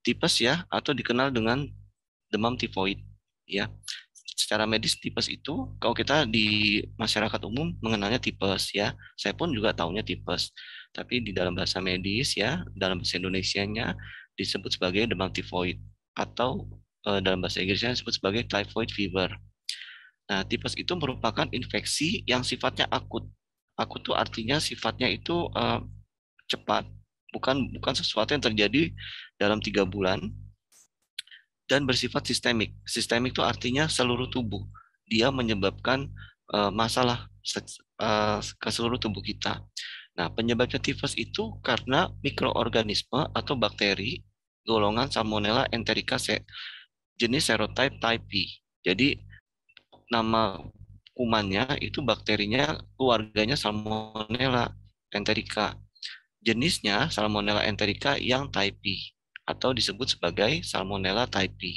tipes ya, atau dikenal dengan demam tifoid ya. Secara medis tipes itu kalau kita di masyarakat umum mengenalnya tipes ya. Saya pun juga taunya tipes. Tapi di dalam bahasa medis ya, dalam bahasa Indonesianya disebut sebagai demam tifoid atau dalam bahasa Inggrisnya disebut sebagai typhoid fever. Nah, tipes itu merupakan infeksi yang sifatnya akut. Akut itu artinya sifatnya itu cepat, bukan bukan sesuatu yang terjadi dalam 3 bulan dan bersifat sistemik. Sistemik itu artinya seluruh tubuh. Dia menyebabkan masalah ke seluruh tubuh kita. Nah, penyebabnya tifus itu karena mikroorganisme atau bakteri golongan Salmonella enterica jenis serotype type B. Jadi nama kumannya itu bakterinya keluarganya Salmonella enterica. Jenisnya Salmonella enterica yang type B atau disebut sebagai Salmonella type B.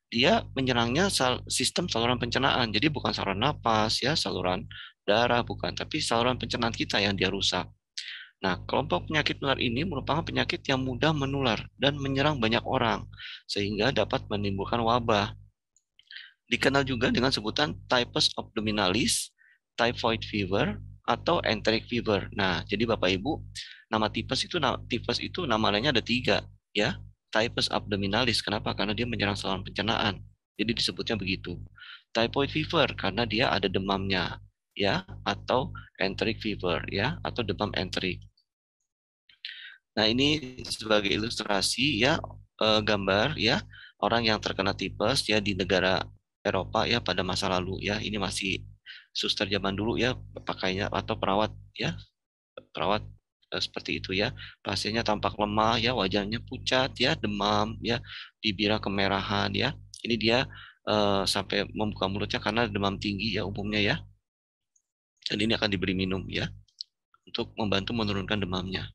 Dia menyerangnya sistem saluran pencernaan. Jadi bukan saluran napas ya, saluran darah bukan, tapi saluran pencernaan kita yang dia rusak. Nah, kelompok penyakit menular ini merupakan penyakit yang mudah menular dan menyerang banyak orang sehingga dapat menimbulkan wabah. Dikenal juga dengan sebutan typhus abdominalis, typhoid fever, atau enteric fever. Nah, jadi Bapak Ibu, nama tipes itu nama lainnya ada 3, ya. Typhus abdominalis, kenapa? Karena dia menyerang saluran pencernaan. Jadi disebutnya begitu. Typhoid fever karena dia ada demamnya, ya, atau enteric fever, ya, atau demam enterik. Nah, ini sebagai ilustrasi ya, gambar ya orang yang terkena tipes ya di negara Eropa ya pada masa lalu ya. Ini masih suster zaman dulu ya pakainya atau perawat ya, perawat seperti itu ya. Pasiennya tampak lemah ya, wajahnya pucat ya, demam ya, bibirnya kemerahan ya. Ini dia sampai membuka mulutnya karena demam tinggi ya umumnya ya. Dan ini akan diberi minum ya untuk membantu menurunkan demamnya.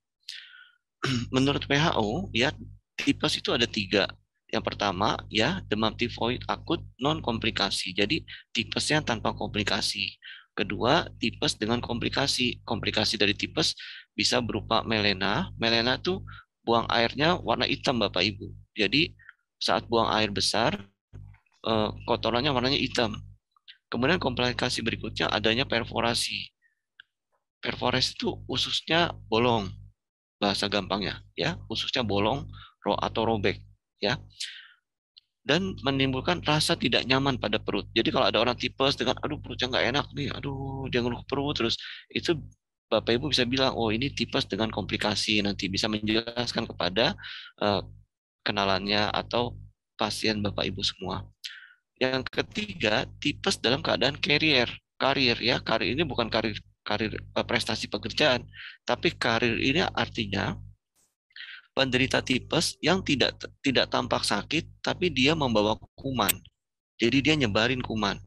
Menurut WHO ya tipes itu ada 3. Yang pertama ya demam tifoid akut non komplikasi. Jadi tipesnya tanpa komplikasi. Kedua tipes dengan komplikasi. Komplikasi dari tipes bisa berupa melena. Melena tuh buang airnya warna hitam Bapak Ibu. Jadi saat buang air besar kotorannya warnanya hitam. Kemudian komplikasi berikutnya adanya perforasi. Perforasi itu ususnya bolong bahasa gampangnya ya, ususnya bolong atau robek ya, dan menimbulkan rasa tidak nyaman pada perut. Jadi kalau ada orang tipes dengan aduh perutnya nggak enak nih, aduh dia ngeluh perut terus, itu Bapak Ibu bisa bilang oh ini tipes dengan komplikasi, nanti bisa menjelaskan kepada uh, kenalannya atau pasien Bapak Ibu semua. Yang ketiga, tipes dalam keadaan karir ya. Karir ini bukan karir karir prestasi pekerjaan, tapi karir ini artinya penderita tipes yang tidak tampak sakit, tapi dia membawa kuman. Jadi dia nyebarin kuman.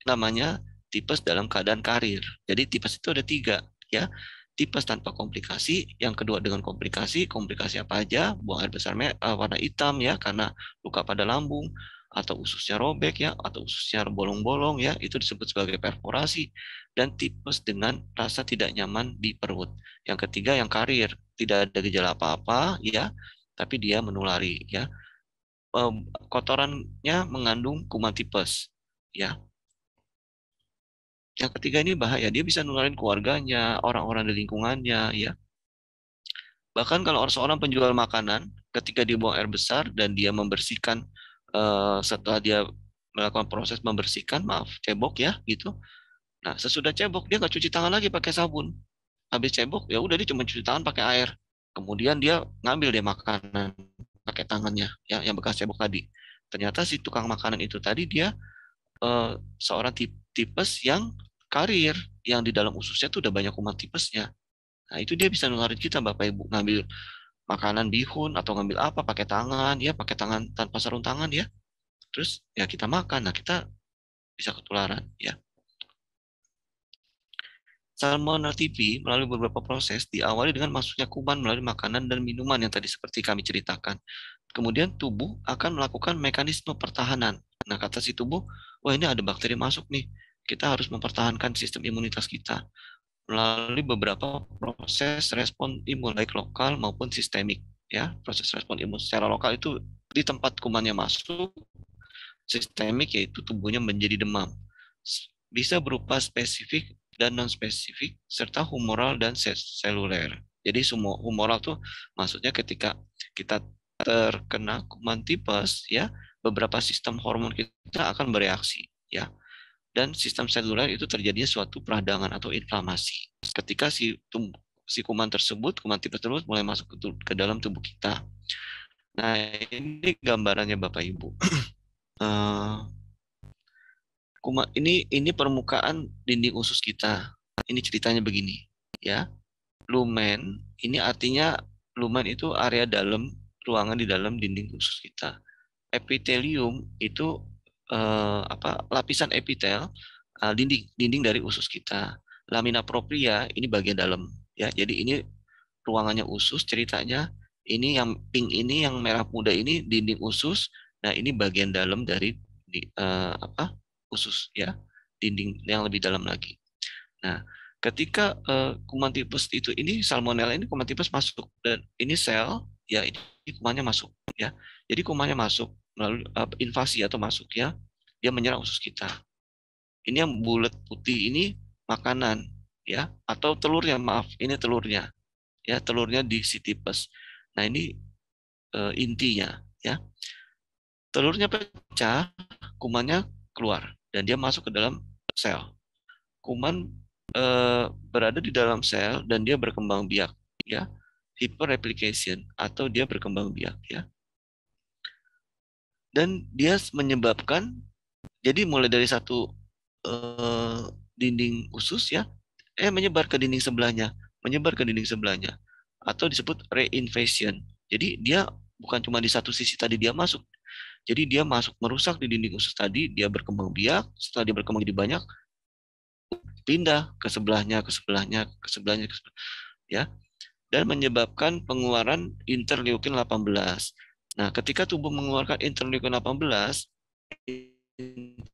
Namanya tipes dalam keadaan karir. Jadi tipes itu ada 3, ya. Tipes tanpa komplikasi, yang kedua dengan komplikasi. Komplikasi apa aja? Buang air besar warna hitam ya, karena luka pada lambung, atau ususnya robek ya, atau ususnya bolong-bolong ya, itu disebut sebagai perforasi. Dan tipes dengan rasa tidak nyaman di perut. Yang ketiga yang karir, tidak ada gejala apa-apa ya, tapi dia menulari ya. Kotorannya mengandung kuman tipes ya. Yang ketiga ini bahaya, dia bisa nularin keluarganya, orang-orang di lingkungannya ya. Bahkan kalau seorang penjual makanan, ketika dia buang air besar dan dia membersihkan setelah dia melakukan proses membersihkan, maaf, cebok ya gitu. Nah, sesudah cebok dia nggak cuci tangan lagi pakai sabun. Habis cebok ya udah dia cuma cuci tangan pakai air. Kemudian dia ngambil deh makanan pakai tangannya ya yang bekas cebok tadi. Ternyata si tukang makanan itu tadi dia seorang tipes yang karir, yang di dalam ususnya tuh udah banyak kuman tipesnya. Nah, itu dia bisa nularin kita Bapak Ibu, ngambil makanan bihun atau ngambil apa pakai tangan ya, pakai tangan tanpa sarung tangan ya. Terus ya kita makan. Nah, kita bisa ketularan ya. Salmonella TB melalui beberapa proses diawali dengan masuknya kuman melalui makanan dan minuman yang tadi seperti kami ceritakan. Kemudian tubuh akan melakukan mekanisme pertahanan. Nah, kata si tubuh, wah ini ada bakteri masuk nih. Kita harus mempertahankan sistem imunitas kita melalui beberapa proses respon imun baik lokal maupun sistemik. ya, proses respon imun secara lokal itu di tempat kumannya masuk, sistemik yaitu tubuhnya menjadi demam. Bisa berupa spesifik dan non spesifik serta humoral dan seluler. Jadi semua humoral tuh maksudnya ketika kita terkena kuman tipes ya, beberapa sistem hormon kita akan bereaksi ya. Dan sistem seluler itu terjadinya suatu peradangan atau inflamasi. Ketika si kuman tersebut, kuman tipes tersebut mulai masuk ke dalam tubuh kita. Nah, ini gambarannya Bapak Ibu. Ini permukaan dinding usus kita. Ini ceritanya begini, ya. Lumen ini artinya lumen itu area dalam ruangan di dalam dinding usus kita. Epitelium itu lapisan epitel dinding dari usus kita. Lamina propria ini bagian dalam, ya. Jadi ini ruangannya usus ceritanya. Ini yang pink ini yang merah muda ini dinding usus. Nah, ini bagian dalam dari usus ya, dinding yang lebih dalam lagi. Nah, ketika kuman tipes itu ini salmonella ini kuman tipes masuk dan ini sel ya ini kumannya masuk ya. Jadi kumannya masuk melalui invasi atau masuk ya, dia menyerang usus kita. Ini yang bulat putih ini makanan ya atau telurnya, maaf, ini telurnya ya, telurnya di si tipes. Nah, ini intinya ya. Telurnya pecah, kumannya keluar dan dia masuk ke dalam sel. Kuman berada di dalam sel dan dia berkembang biak ya, hyperreplication atau dia berkembang biak ya. Dan dia menyebabkan, jadi mulai dari satu dinding usus ya, menyebar ke dinding sebelahnya, atau disebut reinvasion. Jadi dia bukan cuma di satu sisi tadi dia masuk, jadi dia masuk merusak di dinding usus tadi, dia berkembang biak, setelah dia berkembang jadi banyak, pindah ke sebelahnya, ya, dan menyebabkan pengeluaran interleukin 18. Nah, ketika tubuh mengeluarkan interleukin 18, interleukin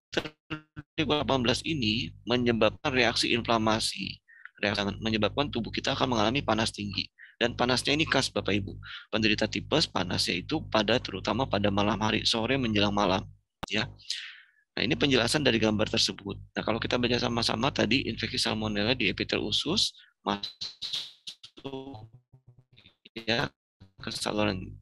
18 ini menyebabkan reaksi inflamasi, menyebabkan tubuh kita akan mengalami panas tinggi. Dan panasnya ini khas Bapak Ibu. Penderita tipes panasnya itu terutama pada malam hari, sore menjelang malam, ya. Nah, ini penjelasan dari gambar tersebut. Nah, kalau kita baca sama-sama tadi, infeksi salmonella di epitel usus masuk ya ke saluran.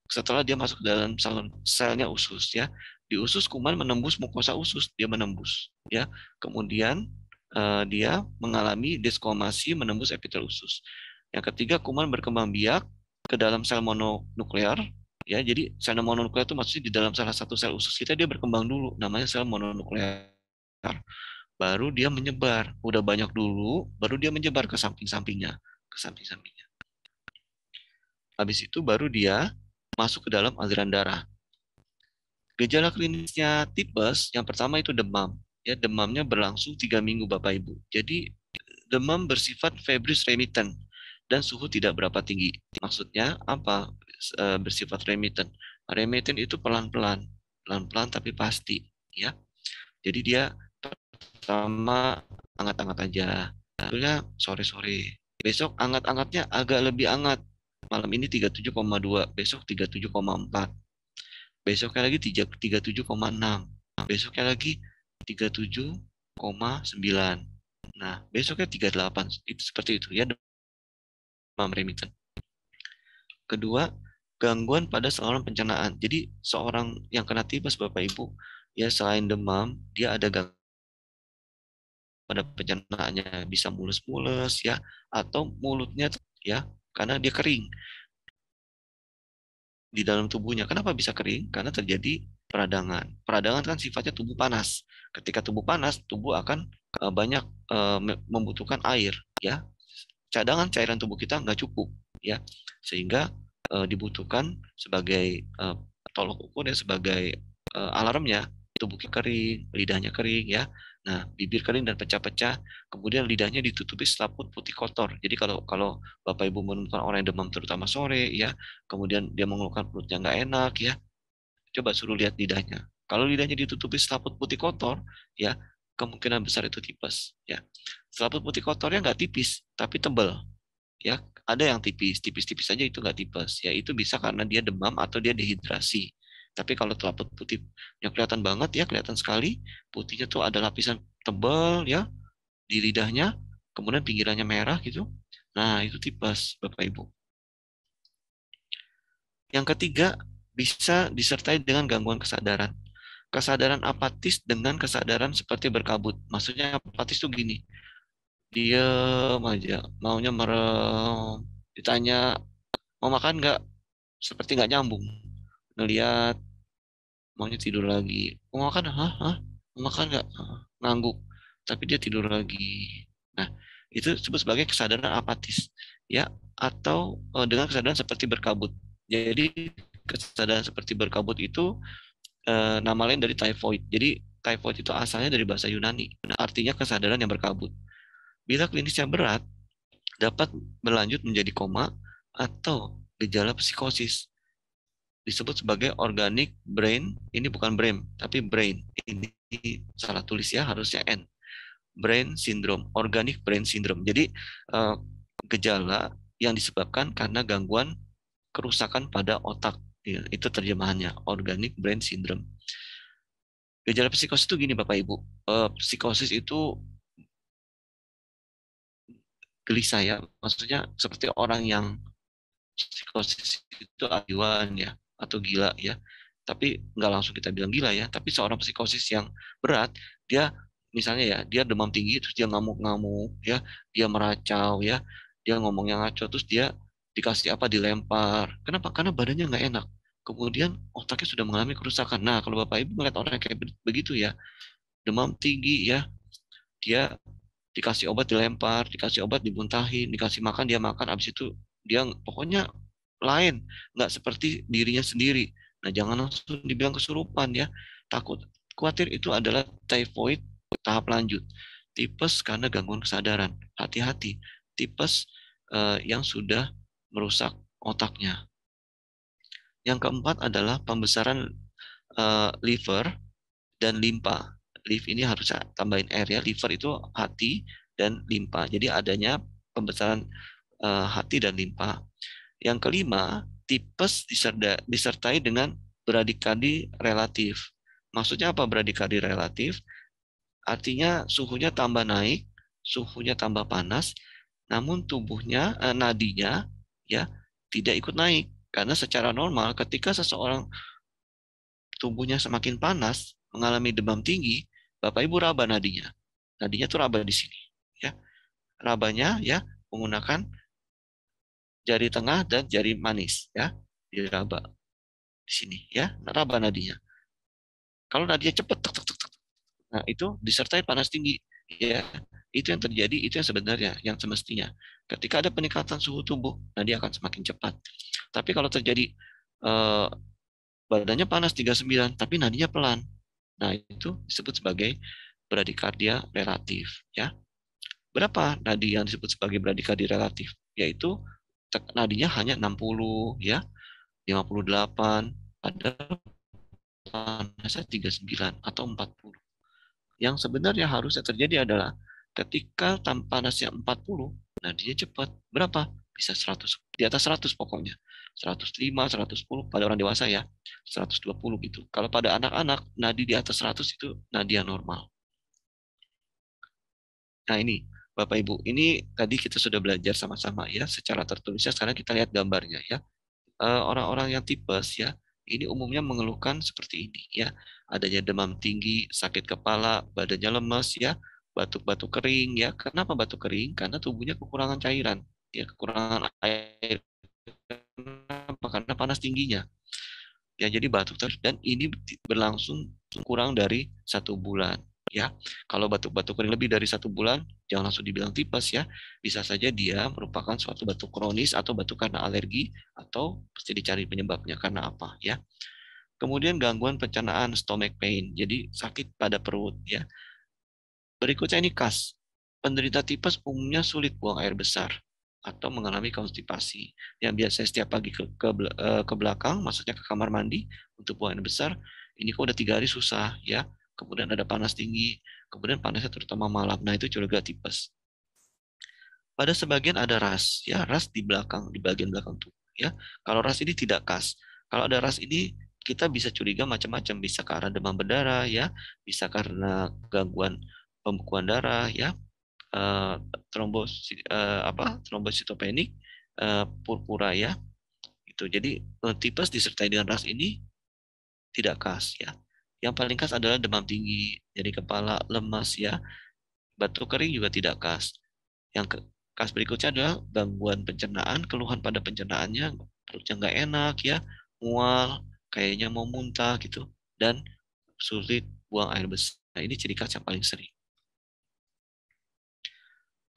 Setelah dia masuk ke dalam saluran selnya usus ya, di usus kuman menembus mukosa usus, dia menembus ya. Kemudian dia mengalami deskomasi menembus epitel usus. Yang ketiga, kuman berkembang biak ke dalam sel mononuklear ya. Jadi sel mononuklear itu maksudnya di dalam salah satu sel usus kita dia berkembang dulu, namanya sel mononuklear. Baru dia menyebar, udah banyak dulu, baru dia menyebar ke samping-sampingnya, ke samping-sampingnya. Habis itu baru dia masuk ke dalam aliran darah. Gejala klinisnya tipes, yang pertama itu demam. Ya, demamnya berlangsung 3 minggu Bapak Ibu. Jadi demam bersifat febris remittent dan suhu tidak berapa tinggi. Maksudnya apa? Bersifat remittent. Remittent itu pelan-pelan, pelan-pelan tapi pasti, ya. Jadi dia pertama hangat-hangat aja. Sebetulnya sore-sore. Besok hangat-hangatnya agak lebih hangat. Malam ini 37,2, besok 37,4. Besoknya lagi 37,6. Besoknya lagi 37,9. Nah, besoknya 38. Itu seperti itu ya, demam remittent. Kedua, gangguan pada saluran pencernaan. Jadi seorang yang kena tipes Bapak Ibu, ya selain demam, dia ada gangguan pada pencernaannya, bisa mulus-mulus ya, atau mulutnya ya karena dia kering di dalam tubuhnya. Kenapa bisa kering? Karena terjadi peradangan. Peradangan kan sifatnya tubuh panas. Ketika tubuh panas, tubuh akan banyak membutuhkan air ya. Cadangan cairan tubuh kita nggak cukup ya, sehingga dibutuhkan sebagai tolok ukur dan sebagai alarmnya, tubuh kering, lidahnya kering ya. Nah, bibir kering dan pecah-pecah, kemudian lidahnya ditutupi selaput putih kotor. Jadi kalau kalau Bapak Ibu menemukan orang yang demam terutama sore ya, kemudian dia mengeluhkan perutnya nggak enak ya, coba suruh lihat lidahnya. Kalau lidahnya ditutupi selaput putih kotor ya, kemungkinan besar itu tipes ya. Selaput putih kotornya nggak tipis tapi tebal Ya, ada yang tipis-tipis saja itu nggak tipes. Ya, itu bisa karena dia demam atau dia dehidrasi. Tapi kalau telaput putih yang kelihatan banget ya, kelihatan sekali putihnya tuh ada lapisan tebal ya di lidahnya, kemudian pinggirannya merah gitu. Nah, itu tipes, Bapak Ibu. Yang ketiga, bisa disertai dengan gangguan kesadaran. Kesadaran apatis dengan kesadaran seperti berkabut. Maksudnya apatis tuh gini, diam aja, maunya merem, ditanya mau makan nggak, seperti nggak nyambung. Ngelihat, maunya tidur lagi. Mau makan? Hah? Hah? Mau makan nggak? Ngangguk. Tapi dia tidur lagi. Nah, itu disebut sebagai kesadaran apatis. Ya, atau dengan kesadaran seperti berkabut. Jadi, kesadaran seperti berkabut itu nama lain dari typhoid. Jadi, typhoid itu asalnya dari bahasa Yunani. Artinya kesadaran yang berkabut. Bila klinisnya berat, dapat berlanjut menjadi koma atau gejala psikosis disebut sebagai organic brain. Ini bukan brain tapi brain, ini salah tulis ya, harusnya N, brain syndrome, organic brain syndrome. Jadi eh, gejala yang disebabkan karena gangguan kerusakan pada otak ya, itu terjemahannya organic brain syndrome. Gejala psikosis itu gini Bapak Ibu. Psikosis itu gelisah ya, maksudnya seperti orang yang psikosis itu acuan ya atau gila ya, tapi nggak langsung kita bilang gila ya, tapi seorang psikosis yang berat, dia misalnya ya dia demam tinggi terus dia ngamuk-ngamuk ya, dia meracau ya, dia ngomongnya ngaco, terus dia dikasih apa dilempar. Kenapa? Karena badannya nggak enak, kemudian otaknya sudah mengalami kerusakan. Nah, kalau Bapak Ibu melihat orang kayak begitu ya, demam tinggi ya, dia dikasih obat dilempar, dikasih obat dibuntahin, dikasih makan dia makan, abis itu dia pokoknya lain, nggak seperti dirinya sendiri. Nah, jangan langsung dibilang kesurupan ya, takut, khawatir itu adalah typhoid tahap lanjut, tipes karena gangguan kesadaran. Hati-hati, tipes yang sudah merusak otaknya. Yang keempat adalah pembesaran liver dan limpa. Liver ini harus tambahin R ya. Liver itu hati dan limpa. Jadi adanya pembesaran hati dan limpa. Yang kelima, tipes disertai dengan bradikadi relatif. Maksudnya apa bradikadi relatif? Artinya suhunya tambah naik, suhunya tambah panas, namun tubuhnya, nadinya ya tidak ikut naik. Karena secara normal ketika seseorang tubuhnya semakin panas, mengalami demam tinggi, Bapak Ibu raba nadinya. Nadinya tuh raba di sini, ya. Rabanya ya menggunakan jari tengah dan jari manis, ya. Diraba di sini, ya. Raba nadinya. Kalau nadinya cepat, nah itu disertai panas tinggi, ya. Itu yang terjadi, itu yang sebenarnya, yang semestinya. Ketika ada peningkatan suhu tubuh, nadi akan semakin cepat. Tapi kalau terjadi eh, badannya panas 39, tapi nadinya pelan. Nah, itu disebut sebagai bradikardia relatif, ya. Berapa nadi yang disebut sebagai bradikardia relatif? Yaitu nadinya hanya 60 ya, 58, ada panasnya 39 atau 40. Yang sebenarnya harusnya terjadi adalah ketika panasnya 40, nadinya cepat. Berapa? Bisa 100, di atas 100 pokoknya. 105, 110 pada orang dewasa ya, 120 gitu. Kalau pada anak-anak, nadi di atas 100 itu nadi yang normal. Nah ini, Bapak Ibu, ini tadi kita sudah belajar sama-sama ya, secara tertulisnya. Sekarang kita lihat gambarnya ya. Orang-orang yang tipes ya, ini umumnya mengeluhkan seperti ini ya. Adanya demam tinggi, sakit kepala, badannya lemas ya, batuk-batuk kering ya. Kenapa batuk kering? Karena tubuhnya kekurangan cairan, ya kekurangan air. Kenapa? Karena panas tingginya. Ya, jadi batuk terus dan ini berlangsung kurang dari 1 bulan. Ya, kalau batuk-batuk kering lebih dari 1 bulan, jangan langsung dibilang tipes ya. Bisa saja dia merupakan suatu batuk kronis atau batuk karena alergi atau pasti dicari penyebabnya karena apa ya. Kemudian gangguan pencernaan stomach pain, jadi sakit pada perut ya. Berikutnya ini khas. Penderita tipes umumnya sulit buang air besar atau mengalami konstipasi. Yang biasanya setiap pagi ke belakang, maksudnya ke kamar mandi untuk buang air besar, ini kok udah 3 hari susah ya. Kemudian ada panas tinggi, kemudian panasnya terutama malam. Nah itu juga tipes. Pada sebagian ada ras, ya ras di belakang, di bagian belakang tubuh, ya. Kalau ras ini tidak khas. Kalau ada ras ini kita bisa curiga macam-macam, bisa karena demam berdarah, ya, bisa karena gangguan pembekuan darah, ya, eh, trombositopenik, purpura, ya. Itu. Jadi tipes disertai dengan ras ini tidak khas, ya. Yang paling khas adalah demam tinggi, jadi kepala lemas, ya. Batuk kering juga tidak khas. Yang khas berikutnya adalah gangguan pencernaan, keluhan pada pencernaannya, perutnya nggak enak, ya, mual, kayaknya mau muntah gitu, dan sulit buang air besar. Nah, ini ciri khas yang paling sering.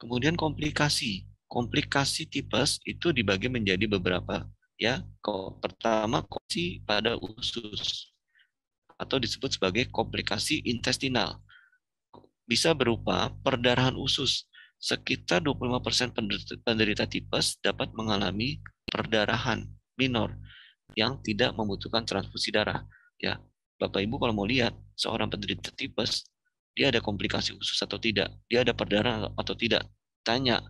Kemudian komplikasi. Komplikasi tipes itu dibagi menjadi beberapa, ya. Pertama, komplikasi pada usus atau disebut sebagai komplikasi intestinal. Bisa berupa perdarahan usus. Sekitar 25% penderita tipes dapat mengalami perdarahan minor yang tidak membutuhkan transfusi darah. Ya, Bapak Ibu kalau mau lihat seorang penderita tipes, dia ada komplikasi usus atau tidak, dia ada perdarahan atau tidak. Tanya,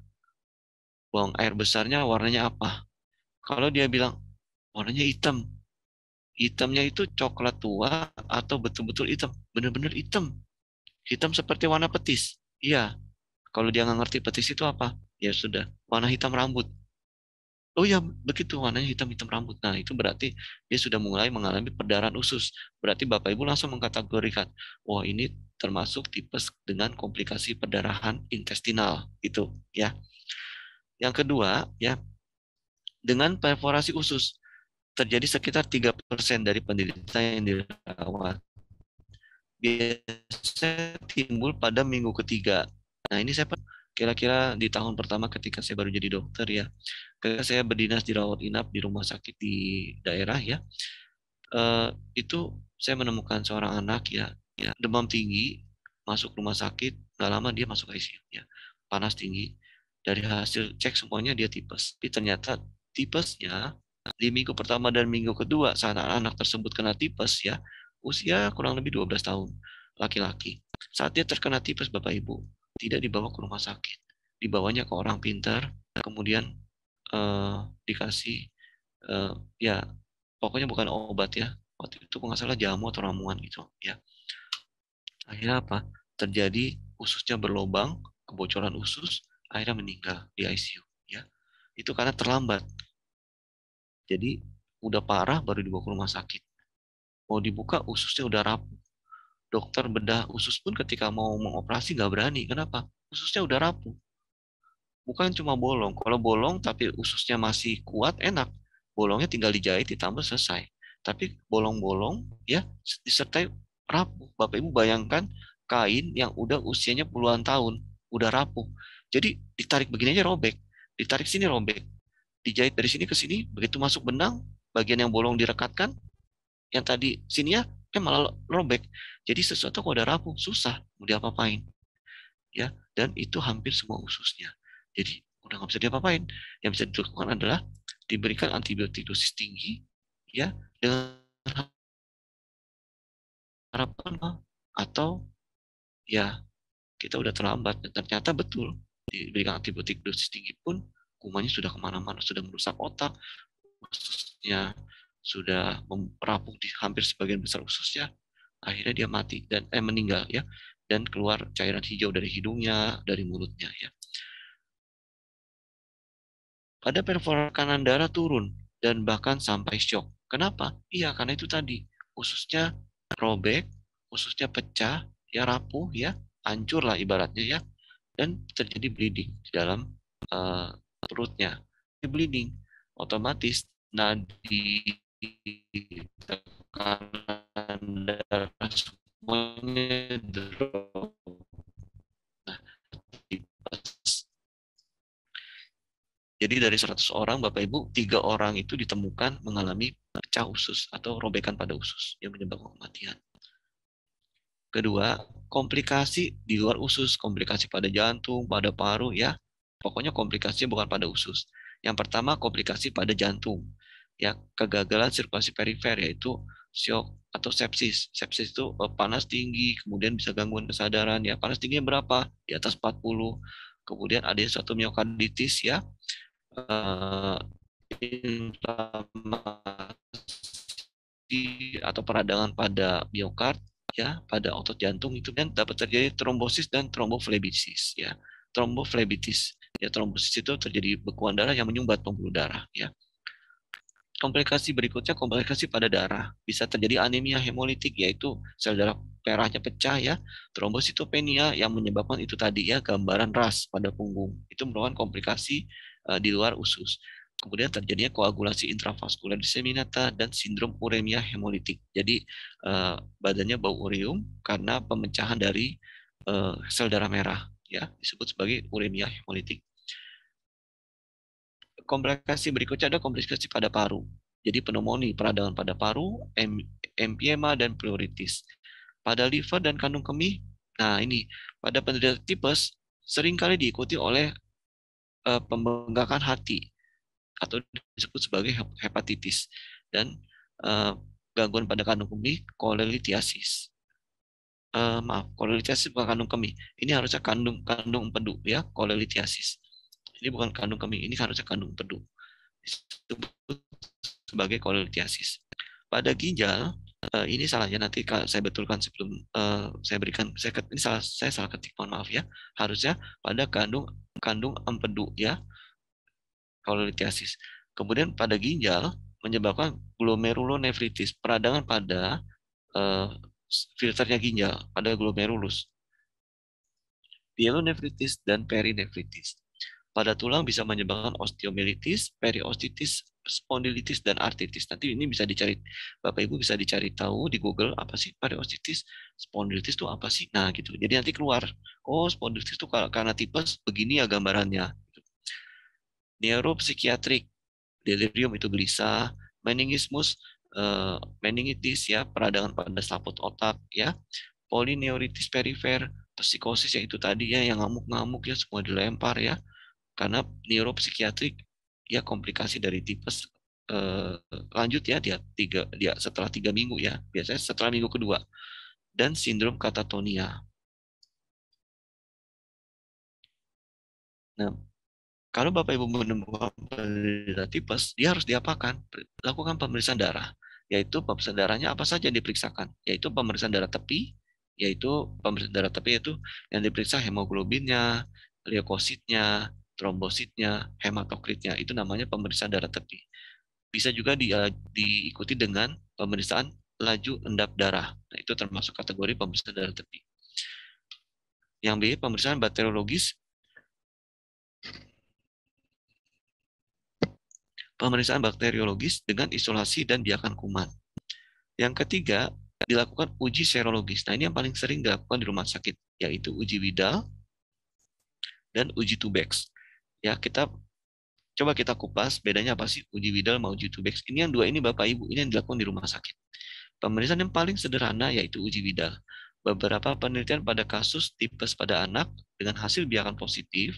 buang air besarnya warnanya apa? Kalau dia bilang warnanya hitam, hitamnya itu coklat tua atau betul-betul hitam, benar-benar hitam, hitam seperti warna petis. Iya, kalau dia nggak ngerti petis itu apa, ya sudah, warna hitam rambut. Oh ya, begitu warnanya hitam-hitam rambut. Nah, itu berarti dia sudah mulai mengalami perdarahan usus. Berarti Bapak Ibu langsung mengkategorikan, wah ini termasuk tipes dengan komplikasi perdarahan intestinal. Itu ya. Yang kedua, ya, dengan perforasi usus terjadi sekitar 3% dari penderita yang dirawat. Biasanya timbul pada minggu ketiga. Nah, ini saya kira-kira di tahun pertama ketika saya baru jadi dokter, ya. Ketika saya berdinas di rawat inap di rumah sakit di daerah, ya, itu saya menemukan seorang anak, ya, demam tinggi, masuk rumah sakit, nggak lama dia masuk ICU, ya, panas tinggi. Dari hasil cek semuanya dia tipes. Tapi ternyata tipesnya di minggu pertama dan minggu kedua saat anak tersebut kena tipes, ya, usia kurang lebih 12 tahun, laki-laki. Saat dia terkena tipes, Bapak Ibu, tidak dibawa ke rumah sakit. Dibawanya ke orang pintar, kemudian dikasih, ya, pokoknya bukan obat, ya. Waktu itu nggak salah jamu atau ramuan gitu, ya. Akhirnya apa? Terjadi ususnya berlobang, kebocoran usus, akhirnya meninggal di ICU, ya. Itu karena terlambat. Jadi udah parah baru dibawa ke rumah sakit. Mau dibuka ususnya udah rapuh. Dokter bedah usus pun ketika mau mengoperasi nggak berani. Kenapa? Ususnya udah rapuh. Bukan cuma bolong. Kalau bolong tapi ususnya masih kuat, enak. Bolongnya tinggal dijahit, ditambah, selesai. Tapi bolong-bolong, ya, disertai rapuh. Bapak Ibu bayangkan kain yang udah usianya puluhan tahun, udah rapuh. Jadi ditarik begini aja robek. Ditarik sini robek. Dijahit dari sini ke sini, begitu masuk benang, bagian yang bolong direkatkan, yang tadi sini ya, malah robek. Jadi sesuatu kok udah rapuh, susah mau diapa-apain, ya. Dan itu hampir semua ususnya. Jadi udah nggak bisa diapa-apain. Yang bisa dilakukan adalah diberikan antibiotik dosis tinggi, ya, dengan harapan atau ya kita udah terlambat. Dan ternyata betul diberikan antibiotik dosis tinggi pun kumannya sudah kemana-mana, sudah merusak otak, ususnya sudah merapuh di hampir sebagian besar ususnya. Akhirnya dia mati dan meninggal, ya, dan keluar cairan hijau dari hidungnya, dari mulutnya, ya. Pada performa kanan darah turun dan bahkan sampai shock. Kenapa? Iya, karena itu tadi ususnya robek, ususnya pecah, ya rapuh, ya, hancur lah ibaratnya, ya, dan terjadi bleeding di dalam perutnya. Bleeding, otomatis nadi tekanan darah semuanya drop. Nah, jadi dari 100 orang, Bapak Ibu, 3 orang itu ditemukan mengalami pecah usus atau robekan pada usus yang menyebabkan kematian. Kedua, komplikasi di luar usus, komplikasi pada jantung, pada paru, ya. Pokoknya komplikasinya bukan pada usus. Yang pertama, komplikasi pada jantung. Ya, kegagalan sirkulasi perifer, yaitu shock atau sepsis. Sepsis itu panas tinggi, kemudian bisa gangguan kesadaran, ya. Panas tingginya berapa? Di atas 40. kemudian ada suatu miokarditis ya, inflamasi atau peradangan pada miokard ya, pada otot jantung itu kan dapat terjadi trombosis dan tromboflebitis ya. Tromboflebitis ya, trombosis itu terjadi bekuan darah yang menyumbat pembuluh darah ya. Komplikasi berikutnya komplikasi pada darah. Bisa terjadi anemia hemolitik, yaitu sel darah merahnya pecah ya. Trombositopenia yang menyebabkan itu tadi ya, gambaran ras pada punggung. Itu merupakan komplikasi di luar usus. Kemudian terjadinya koagulasi intravaskular diseminata dan sindrom uremia hemolitik. Jadi badannya bau ureum karena pemecahan dari sel darah merah ya, disebut sebagai uremia hemolitik. Komplikasi berikutnya ada komplikasi pada paru. Jadi pneumonia, peradangan pada paru, emphysema, dan pleuritis. Pada liver dan kandung kemih, nah ini, pada penderita tipes seringkali diikuti oleh pembengkakan hati atau disebut sebagai hepatitis dan gangguan pada kandung kemih, kolelitiasis. Maaf, kolelitiasis bukan kandung kemih. Ini harusnya kandung empedu ya, kolelitiasis. Ini bukan kandung kemih, ini harusnya kandung empedu. Disebut sebagai kolelitiasis. Pada ginjal, ini salahnya nanti saya betulkan sebelum saya berikan, ini saya salah ketik, mohon maaf ya. Harusnya pada kandung empedu ya, kolelitiasis. Kemudian pada ginjal menyebabkan glomerulonefritis, peradangan pada filternya ginjal, pada glomerulus, pielonefritis dan perinefritis. Pada tulang bisa menyebabkan osteomielitis, periostitis, spondilitis, dan artritis. Nanti ini bisa dicari, Bapak Ibu bisa dicari tahu di Google apa sih periostitis, spondilitis itu apa sih. Nah gitu. Jadi nanti keluar, oh spondilitis itu karena tipes begini ya gambarannya. Neuropsikiatrik, delirium itu gelisah, meningismus, meningitis ya, peradangan pada selaput otak ya, polineuritis perifer, psikosis ya itu tadi ya yang ngamuk-ngamuk ya semua dilempar ya, karena neuropsikiatrik ya komplikasi dari tipes lanjut ya dia setelah 3 minggu ya, biasanya setelah minggu kedua, dan sindrom katatonia. Nah, kalau Bapak Ibu menemukan penderita tipes, dia harus diapakan? Lakukan pemeriksaan darah, yaitu pemeriksaan darahnya apa saja diperiksakan, yaitu pemeriksaan darah tepi, yaitu yang diperiksa hemoglobinnya, leukositnya, trombositnya, hematokritnya, itu namanya pemeriksaan darah tepi. Bisa juga diikuti dengan pemeriksaan laju endap darah. Nah, itu termasuk kategori pemeriksaan darah tepi. Yang B, pemeriksaan bakteriologis. Pemeriksaan bakteriologis dengan isolasi dan biakan kuman. Yang ketiga, dilakukan uji serologis. Nah, ini yang paling sering dilakukan di rumah sakit, yaitu uji Widal dan uji Tubex. Ya, coba kita kupas bedanya apa sih uji Widal sama uji Tubex. Ini yang dua ini Bapak Ibu, ini yang dilakukan di rumah sakit. Pemeriksaan yang paling sederhana yaitu uji Widal. Beberapa penelitian pada kasus tipes pada anak dengan hasil biakan positif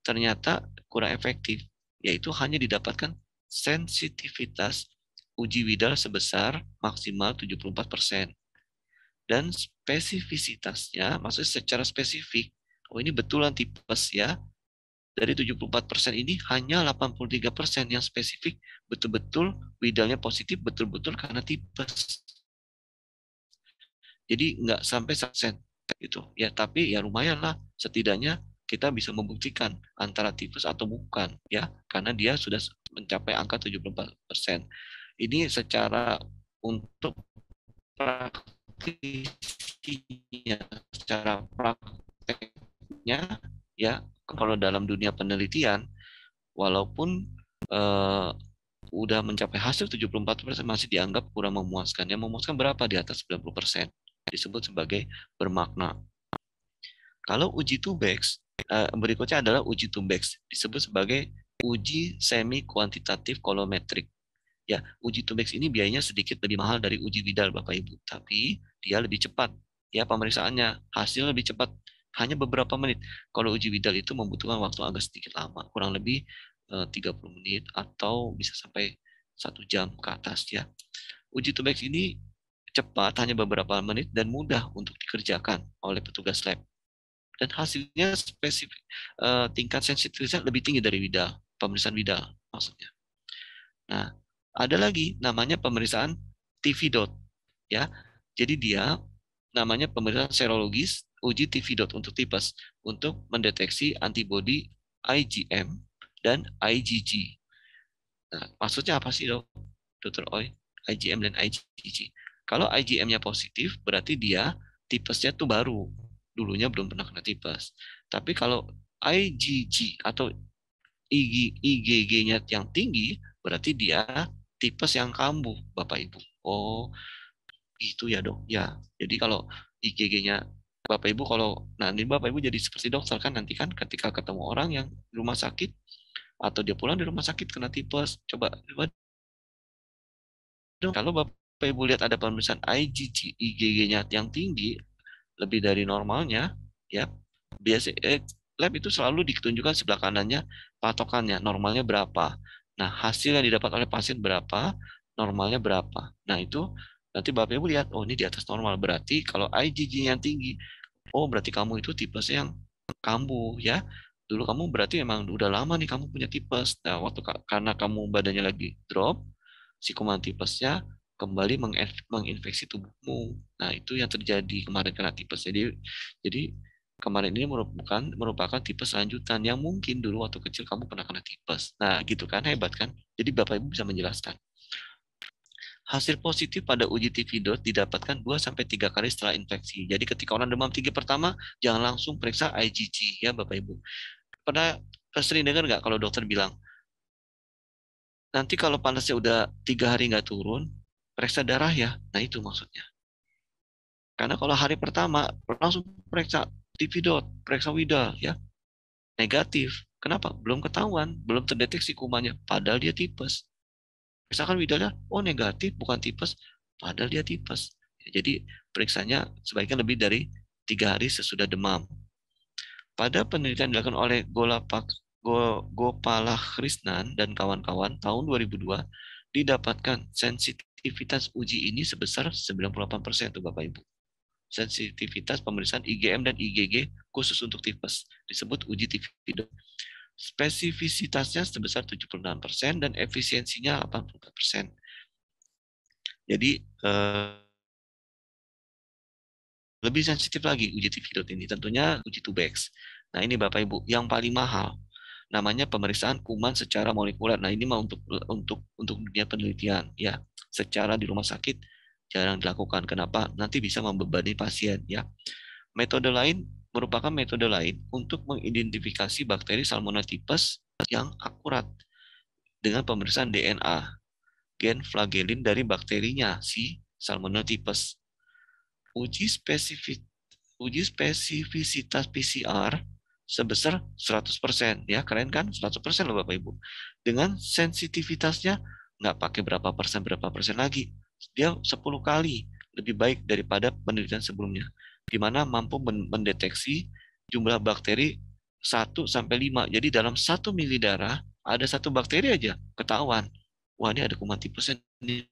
ternyata kurang efektif, yaitu hanya didapatkan sensitivitas uji Widal sebesar maksimal 74%. Dan spesifisitasnya, maksudnya secara spesifik, oh ini betulan tipes ya, dari 74% ini hanya 83% yang spesifik, betul-betul Widalnya positif, betul-betul karena tipes. Jadi nggak sampai 100% gitu ya, tapi ya lumayan lah, setidaknya kita bisa membuktikan antara tipes atau bukan ya, karena dia sudah mencapai angka 74%. Ini secara untuk praktisinya, secara prakteknya ya, kalau dalam dunia penelitian walaupun eh, udah mencapai hasil 74% masih dianggap kurang memuaskan. Yang memuaskan berapa? Di atas 90%. Disebut sebagai bermakna. Kalau uji Tubex, berikutnya adalah uji Tubex, disebut sebagai uji semi kuantitatif kolometrik. Ya, uji Tubex ini biayanya sedikit lebih mahal dari uji Widal Bapak Ibu, tapi dia lebih cepat. Ya, pemeriksaannya hasil lebih cepat, hanya beberapa menit. Kalau uji Widal itu membutuhkan waktu agak sedikit lama, kurang lebih 30 menit atau bisa sampai 1 jam ke atas ya. Uji Tubex ini cepat, hanya beberapa menit dan mudah untuk dikerjakan oleh petugas lab. dan hasilnya spesifik, tingkat sensitivitasnya lebih tinggi dari Widal, pemeriksaan Widal maksudnya. Nah, ada lagi namanya pemeriksaan TV dot ya. Jadi dia namanya pemeriksaan serologis uji TV dot untuk tipes untuk mendeteksi antibodi IgM dan IgG. Nah, maksudnya apa sih, Dok? Dr. Oi, IgM dan IgG. Kalau IgM-nya positif, berarti dia tipesnya tuh baru. Dulunya belum pernah kena tipes. Tapi kalau IgG atau IgG-nya yang tinggi, berarti dia tipes yang kambuh, Bapak Ibu. Oh, itu ya, Dok. Ya, jadi kalau IgG-nya Bapak Ibu, kalau nanti Bapak Ibu jadi seperti dokter kan, nanti kan ketika ketemu orang yang di rumah sakit atau dia pulang di rumah sakit kena tipes, coba kalau Bapak Ibu lihat ada pemeriksaan IgG, IgG-nya yang tinggi, lebih dari normalnya, ya biasa lab itu selalu ditunjukkan sebelah kanannya patokannya, normalnya berapa. Nah, hasil yang didapat oleh pasien berapa, normalnya berapa. Nah, itu nanti Bapak Ibu lihat, oh ini di atas normal. Berarti kalau IgG yang tinggi, oh berarti kamu itu tipesnya yang kambuh ya. Dulu kamu berarti emang udah lama nih kamu punya tipes. Nah, waktu karena kamu badannya lagi drop, si kuman tipesnya kembali menginfeksi tubuhmu. Nah, itu yang terjadi kemarin kena tipes. Jadi kemarin ini merupakan tipes lanjutan yang mungkin dulu waktu kecil kamu pernah kena tipes. Nah, gitu kan, hebat kan? Jadi Bapak Ibu bisa menjelaskan. Hasil positif pada uji TV dot didapatkan 2-3 kali setelah infeksi. Jadi ketika orang demam tinggi pertama, jangan langsung periksa IgG ya Bapak Ibu. Pernah sering dengar nggak kalau dokter bilang, nanti kalau panasnya udah 3 hari nggak turun, periksa darah ya. Nah itu maksudnya. Karena kalau hari pertama langsung periksa TV dot, periksa Widal ya, negatif. Kenapa? Belum ketahuan, belum terdeteksi kumannya, padahal dia tipes. Misalkan Widalnya, oh negatif, bukan tipes, padahal dia tipes. Jadi periksanya sebaiknya lebih dari 3 hari sesudah demam. Pada penelitian dilakukan oleh Gopala Krishnan dan kawan-kawan tahun 2002, didapatkan sensitivitas uji ini sebesar 98% tuh Bapak Ibu. Sensitivitas pemeriksaan IgM dan IgG khusus untuk tipes disebut uji TV. Spesifisitasnya sebesar 76% dan efisiensinya 84%. Jadi lebih sensitif lagi uji TV dot ini, tentunya uji Tubex. Nah ini Bapak Ibu, yang paling mahal namanya pemeriksaan kuman secara molekuler. Nah ini mah untuk dunia penelitian ya, secara di rumah sakit jarang dilakukan. Kenapa? Nanti bisa membebani pasien ya. Metode lain merupakan metode lain untuk mengidentifikasi bakteri Salmonella typhus yang akurat dengan pemeriksaan DNA gen flagellin dari bakterinya si Salmonella typhus. Uji spesifik uji spesifisitas PCR sebesar 100%. Ya, keren kan? 100% loh Bapak Ibu. Dengan sensitivitasnya nggak pakai berapa persen lagi. Dia 10 kali lebih baik daripada penelitian sebelumnya. Di mana mampu mendeteksi jumlah bakteri 1-5. Jadi dalam 1 mili darah ada 1 bakteri aja ketahuan. Wah, ini ada kuman tipes ini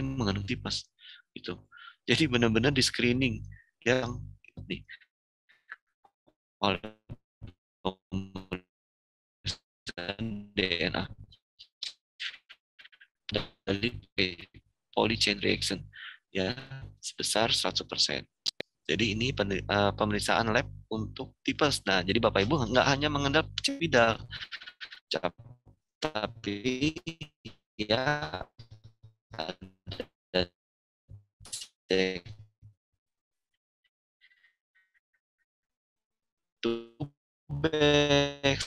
mengandung tipes gitu. Jadi benar-benar di screening yang nih oleh DNA dari poly chain reaction ya sebesar 100%. Jadi ini pemeriksaan lab untuk tipes. Nah, jadi Bapak Ibu nggak hanya mengenal Widal, tapi ya ada Tubex,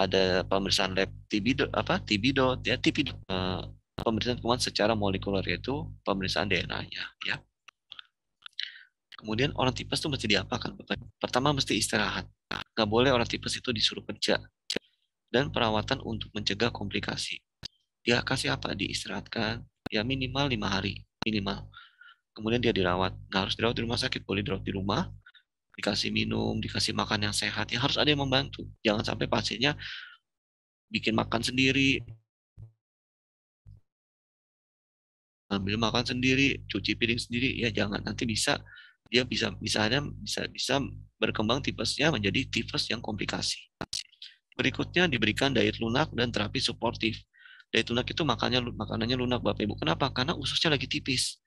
ada pemeriksaan lab TB dot ya pemeriksaan kuman secara molekuler yaitu pemeriksaan DNA-nya ya. Kemudian orang tipes itu mesti diapakan Bapak? Pertama mesti istirahat. Nggak boleh orang tipes itu disuruh kerja. Dan perawatan untuk mencegah komplikasi. Dia kasih apa? Diistirahatkan ya minimal 5 hari minimal. Kemudian dia dirawat. Nggak harus dirawat di rumah sakit, boleh dirawat di rumah. Dikasih minum, dikasih makan yang sehat. Ya harus ada yang membantu. Jangan sampai pasiennya bikin makan sendiri, ambil makan sendiri, cuci piring sendiri, ya jangan, nanti dia bisa berkembang tipesnya menjadi tipes yang komplikasi. Berikutnya diberikan diet lunak dan terapi suportif. Diet lunak itu makanannya lunak Bapak Ibu. Kenapa? Karena ususnya lagi tipis.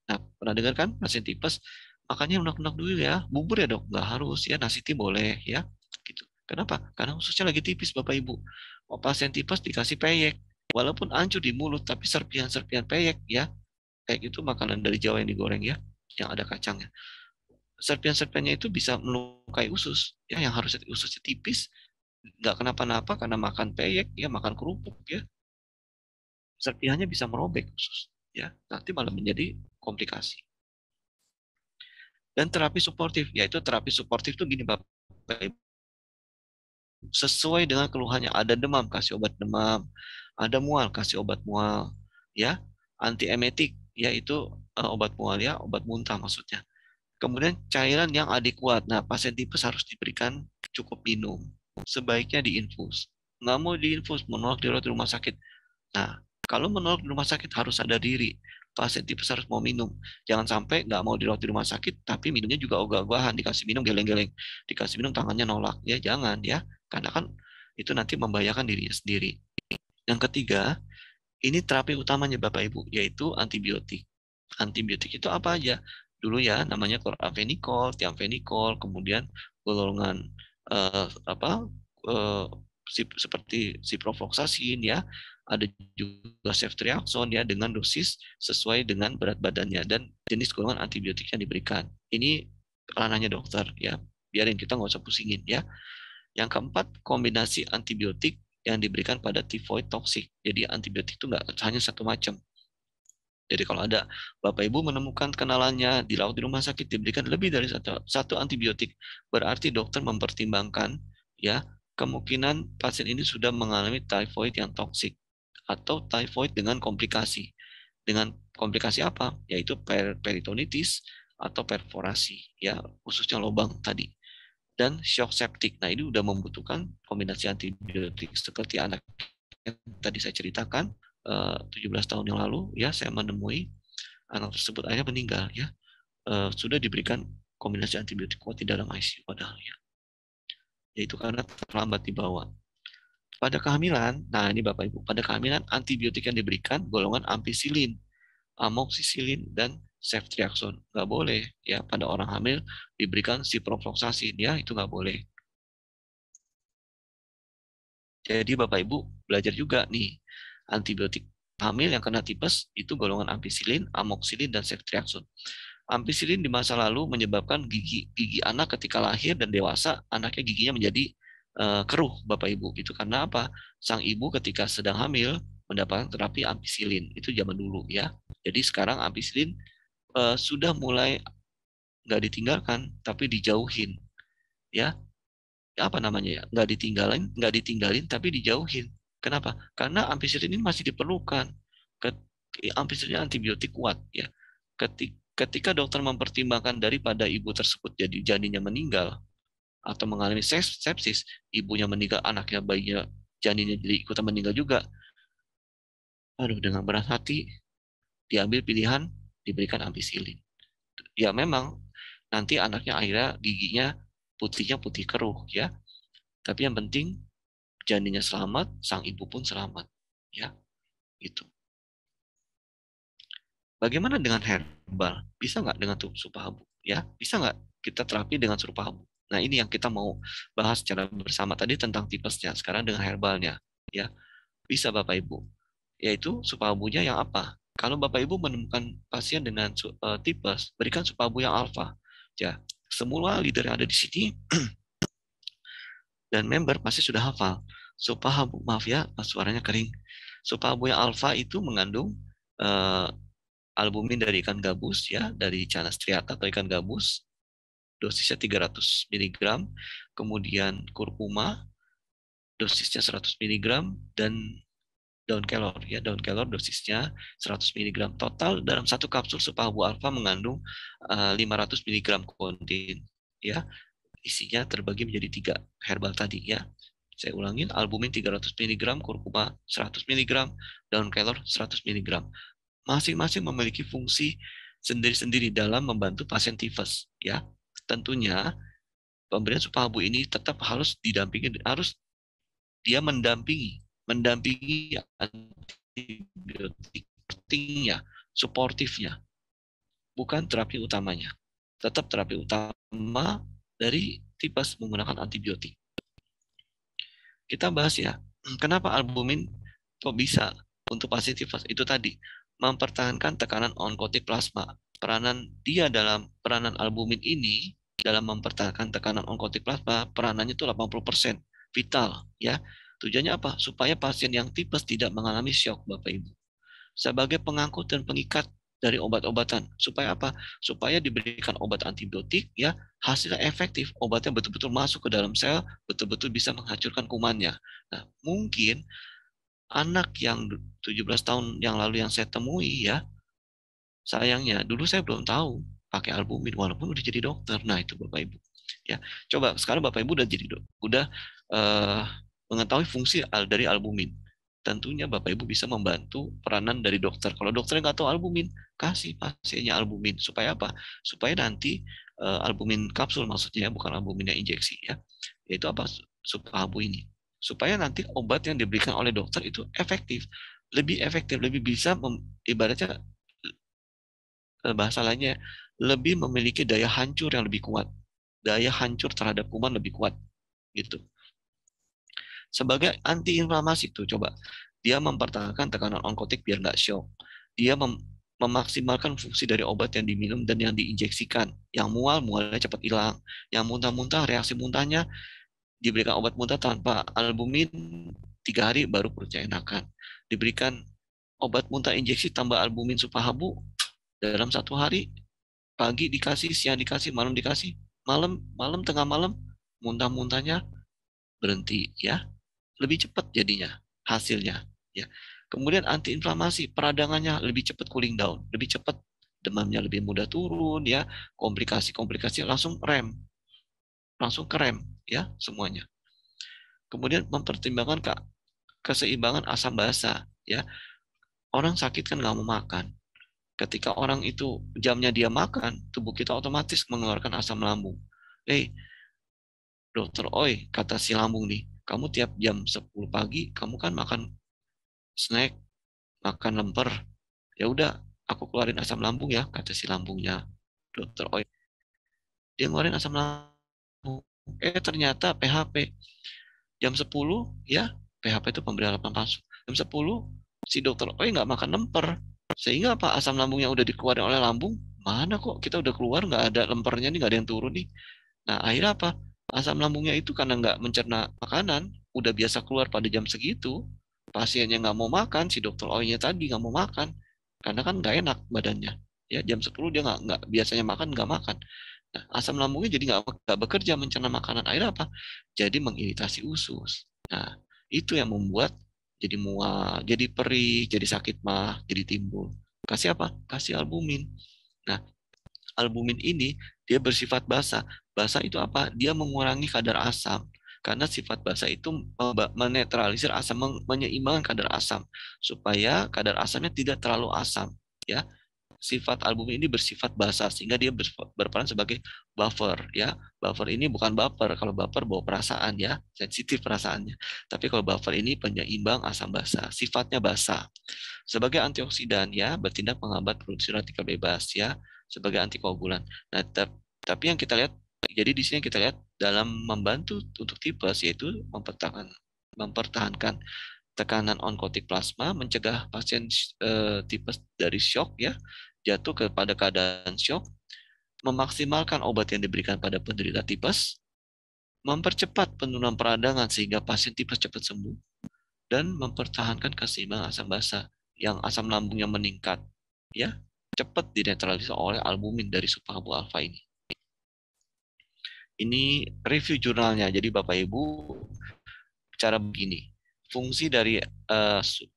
Nah, pernah dengar kan pasien tipes makannya lunak-lunak dulu ya. Bubur ya dok, nggak harus ya. Nasi tim boleh ya. Gitu. Kenapa? Karena ususnya lagi tipis Bapak Ibu. Oh, pasien tipes dikasih peyek. Walaupun hancur di mulut, tapi serpihan-serpihan peyek ya. Kayak gitu makanan dari Jawa yang digoreng ya, yang ada kacangnya. Serpihan-serpihannya itu bisa melukai usus. Ya, yang harusnya ususnya tipis, nggak kenapa-napa karena makan peyek, ya makan kerupuk ya. Serpihannya bisa merobek usus. Ya, nanti malah menjadi komplikasi. Dan terapi suportif, yaitu terapi suportif itu gini Bapak Ibu, sesuai dengan keluhannya. Ada demam, kasih obat demam. Ada mual, kasih obat mual. Ya, antiemetik, yaitu obat mual ya, obat muntah maksudnya. Kemudian cairan yang adekuat. Nah, pasien tipes harus diberikan cukup minum. Sebaiknya diinfus. Nggak mau diinfus, menolak dirawat di rumah sakit. Nah, kalau menolak di rumah sakit harus sadar diri. Pasien tipes harus mau minum. Jangan sampai nggak mau dirawat di rumah sakit, tapi minumnya juga ogah-ogahan. Dikasih minum geleng-geleng. Dikasih minum tangannya nolak. Ya jangan ya. Karena kan itu nanti membahayakan dirinya sendiri. Yang ketiga, ini terapi utamanya Bapak Ibu, yaitu antibiotik. Antibiotik itu apa aja? Dulu ya namanya chloramphenicol, thiamphenicol, kemudian golongan apa seperti ciprofloxacin ya. Ada juga ceftriaxone ya dengan dosis sesuai dengan berat badannya dan jenis golongan antibiotik yang diberikan. Ini ranahnya dokter ya. Biarin kita nggak usah pusingin ya. Yang keempat, kombinasi antibiotik yang diberikan pada tifoid toksik. Jadi antibiotik itu nggak hanya satu macam. Jadi kalau ada Bapak Ibu menemukan kenalannya dirawat di rumah sakit diberikan lebih dari satu antibiotik, berarti dokter mempertimbangkan ya kemungkinan pasien ini sudah mengalami tifoid yang toksik atau tifoid dengan komplikasi. Dengan komplikasi apa? Yaitu peritonitis atau perforasi ya, khususnya lubang tadi. Dan shock septic. Nah, ini udah membutuhkan kombinasi antibiotik seperti anak yang tadi saya ceritakan 17 tahun yang lalu ya saya menemui anak tersebut akhirnya meninggal ya sudah diberikan kombinasi antibiotik kuat di dalam ICU padahal ya yaitu karena terlambat dibawa. Pada kehamilan, nah ini Bapak Ibu, pada kehamilan antibiotik yang diberikan golongan ampicillin, amoxicillin dan ceftriaxone. Nggak boleh ya pada orang hamil diberikan ciprofloxacin ya itu nggak boleh. Jadi Bapak Ibu belajar juga nih antibiotik hamil yang kena tipes itu golongan ampicillin, amoxicillin dan ceftriaxone. Ampicillin di masa lalu menyebabkan gigi anak ketika lahir dan dewasa anaknya giginya menjadi keruh Bapak Ibu. Itu karena apa? Sang ibu ketika sedang hamil mendapatkan terapi ampicillin. Itu zaman dulu ya. Jadi sekarang ampicillin sudah mulai nggak ditinggalkan tapi dijauhin ya apa namanya ya nggak ditinggalin tapi dijauhin. Kenapa? Karena ampicillin ini masih diperlukan. Ampicillin antibiotik kuat ya. Ketika dokter mempertimbangkan daripada ibu tersebut jadi janinnya meninggal atau mengalami sepsis, ibunya meninggal, anaknya bayinya janinnya jadi ikutan meninggal juga. Aduh, dengan berat hati diambil pilihan diberikan ampicillin. Ya memang nanti anaknya akhirnya giginya putihnya putih keruh ya. Tapi yang penting janinnya selamat, sang ibu pun selamat. Ya, itu. Bagaimana dengan herbal? Bisa nggak dengan supa habu? Ya, bisa nggak kita terapi dengan supa habu? Nah, ini yang kita mau bahas secara bersama tadi tentang tipesnya. Sekarang dengan herbalnya. Ya, bisa Bapak Ibu. Yaitu supa habunya yang apa? Kalau Bapak Ibu menemukan pasien dengan tipes, berikan supa habu yang alfa. Ya, semua leader yang ada di sini dan member pasti sudah hafal. Supahabu, maaf ya, suaranya kering. Supahabu yang alfa itu mengandung uh, albumin dari ikan gabus ya, dari Canas striata atau ikan gabus. Dosisnya 300 mg, kemudian kurkuma dosisnya 100 mg dan daun kelor ya, daun kelor dosisnya 100 mg. Total dalam satu kapsul Supahabu alfa mengandung 500 mg kodein ya. Isinya terbagi menjadi 3 herbal tadi ya. Saya ulangin, albumin 300 mg, kurkuma 100 mg, daun kelor 100 mg. masing-masing memiliki fungsi sendiri-sendiri dalam membantu pasien tifus ya. Tentunya pemberian Supahabu ini tetap harus didampingi, harus dia mendampingi antibiotik pentingnya, suportifnya, bukan terapi utamanya. Tetap terapi utama dari tipes menggunakan antibiotik. Kita bahas ya, kenapa albumin kok bisa untuk pasien tifus? Itu tadi, mempertahankan tekanan onkotik plasma. Peranan albumin ini dalam mempertahankan tekanan onkotik plasma, peranannya itu 80%, vital ya. Tujuannya apa? Supaya pasien yang tipes tidak mengalami shock, Bapak Ibu. Sebagai pengangkut dan pengikat dari obat-obatan. Supaya apa? Supaya diberikan obat antibiotik ya, hasilnya efektif, obatnya betul-betul masuk ke dalam sel, betul-betul bisa menghancurkan kumannya. Nah, mungkin anak yang 17 tahun yang lalu yang saya temui ya, sayangnya dulu saya belum tahu pakai albumin walaupun udah jadi dokter. Nah, itu Bapak Ibu. Ya, coba sekarang Bapak Ibu udah jadi udah uh, mengetahui fungsi dari albumin. Tentunya Bapak Ibu bisa membantu peranan dari dokter. Kalau dokternya nggak tahu albumin, kasih pasiennya albumin. Supaya apa? Supaya nanti albumin kapsul maksudnya, bukan albumin yang injeksi ya. Yaitu apa? Supahabu ini. Supaya nanti obat yang diberikan oleh dokter itu efektif, lebih bisa ibaratnya bahasa lainnya lebih memiliki daya hancur yang lebih kuat. Daya hancur terhadap kuman lebih kuat gitu. Sebagai antiinflamasi itu coba dia mempertahankan tekanan onkotik biar nggak shock. Dia memaksimalkan fungsi dari obat yang diminum dan yang diinjeksikan. Yang mualnya cepat hilang. Yang muntah-muntah, reaksi muntahnya diberikan obat muntah tanpa albumin 3 hari baru perutnya enakan. Diberikan obat muntah injeksi tambah albumin Supahabu dalam 1 hari, pagi dikasih, siang dikasih, malam dikasih, malam tengah malam muntah-muntahnya berhenti ya, lebih cepat jadinya hasilnya ya. Kemudian antiinflamasi, peradangannya lebih cepat cooling down, lebih cepat, demamnya lebih mudah turun ya, komplikasi-komplikasi langsung kerem ya semuanya. Kemudian mempertimbangkan keseimbangan asam basa ya. Orang sakit kan nggak mau makan. Ketika orang itu jamnya dia makan, tubuh kita otomatis mengeluarkan asam lambung. Dokter Oi, kata si lambung nih, kamu tiap jam 10 pagi, kamu kan makan snack, makan lemper. Ya udah, aku keluarin asam lambung ya, kata si lambungnya. Dokter Oi, dia ngeluarin asam lambung. Ternyata PHP. Jam 10, ya, PHP itu pemberian palsu. Jam 10, si dokter Oi nggak makan lemper. Sehingga apa, asam lambung yang udah dikeluarin oleh lambung, mana kok kita udah keluar, nggak ada lempernya nih, nggak ada yang turun nih. Nah, akhirnya apa? Asam lambungnya itu karena nggak mencerna makanan, udah biasa keluar pada jam segitu, pasiennya nggak mau makan, si dokter O-nya tadi nggak mau makan, karena kan nggak enak badannya. Ya, jam 10 dia nggak biasanya makan, nggak makan. Nah, asam lambungnya jadi nggak bekerja mencerna makanan. Akhirnya apa? Jadi mengiritasi usus. Nah, itu yang membuat jadi mual, jadi perih, jadi sakit mah, jadi timbul. Kasih apa? Kasih albumin. Nah, albumin ini dia bersifat basa. Basa itu apa? Dia mengurangi kadar asam. Karena sifat basa itu menetralisir asam, menyeimbangkan kadar asam supaya kadar asamnya tidak terlalu asam, ya. Sifat albumin ini bersifat basa sehingga dia berperan sebagai buffer ya. Buffer ini bukan baper. Kalau baper bawa perasaan ya, sensitif perasaannya. Tapi kalau buffer ini penyeimbang asam basa, sifatnya basa. Sebagai antioksidan ya, bertindak menghambat produksi radikal bebas ya, sebagai antikoagulan. Nah, tapi yang kita lihat, jadi di sini kita lihat dalam membantu untuk tipes yaitu mempertahankan tekanan onkotik plasma, mencegah pasien tipes dari shock ya, jatuh kepada keadaan shock, memaksimalkan obat yang diberikan pada penderita tipes, mempercepat penurunan peradangan sehingga pasien tipes cepat sembuh, dan mempertahankan keseimbangan asam basa yang asam lambungnya meningkat, ya cepat dinetralisir oleh albumin dari Supahabu alfa ini. Ini review jurnalnya. Jadi Bapak Ibu cara begini. Fungsi dari